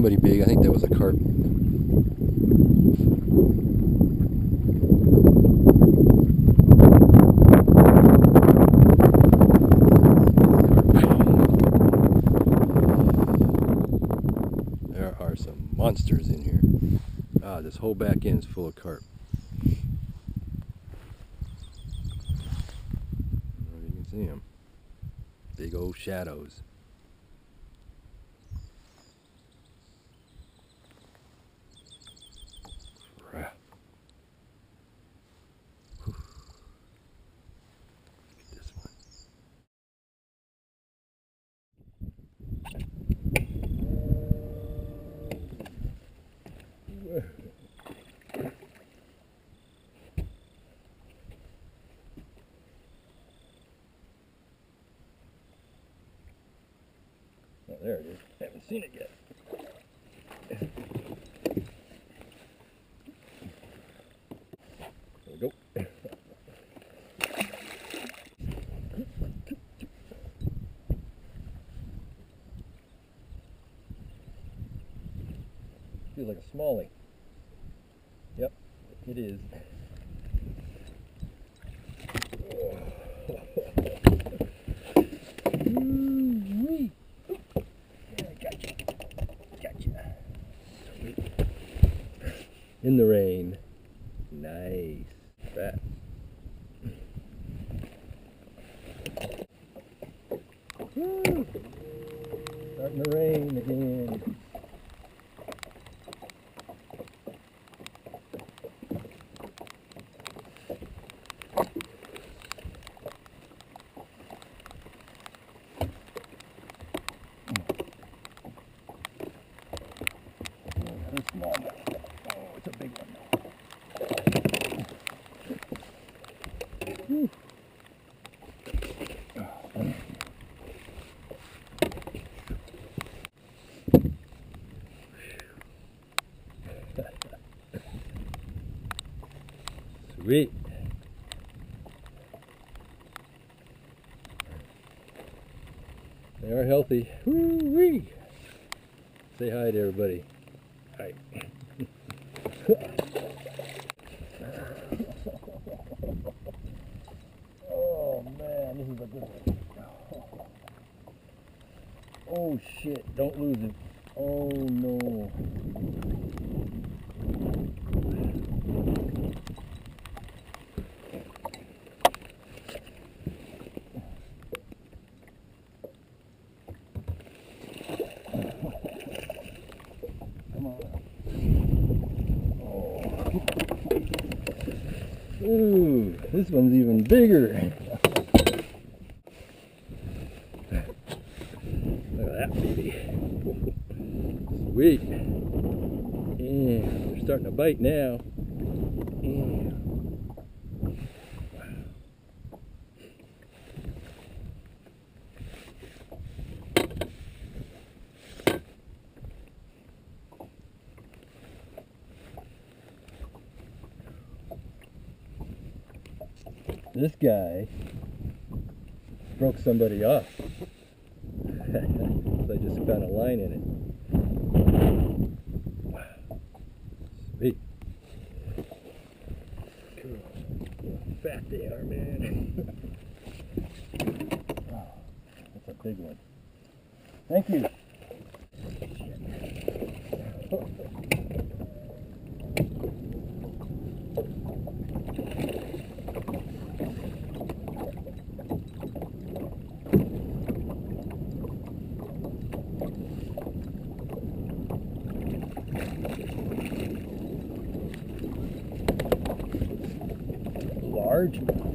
somebody big. I think that was a carp. There are some monsters in here. Ah, this whole back end is full of carp. You can see them. Big old shadows. Crap. Whew. Look at this one. Oh, there it is. I haven't seen it yet. There we go. Feels like a smallie. Yep, it is. Ooh-wee. Gotcha. In the rain. Nice. Fat. Woo. Starting to rain again. Smallmouth. Oh, it's a big one though. Whew. Sweet. They are healthy. Woo-wee. Say hi to everybody. Hi. Oh man, this is a good one. Oh shit, don't lose it. Oh no. Come on. Ooh, this one's even bigger. Look at that baby. Sweet. Yeah, they're starting to bite now. Yeah. This guy broke somebody off. So I just found a line in it. Wow. Sweet. Cool. Look how fat they are, man. Wow. That's a big one. Thank you. Largemouth.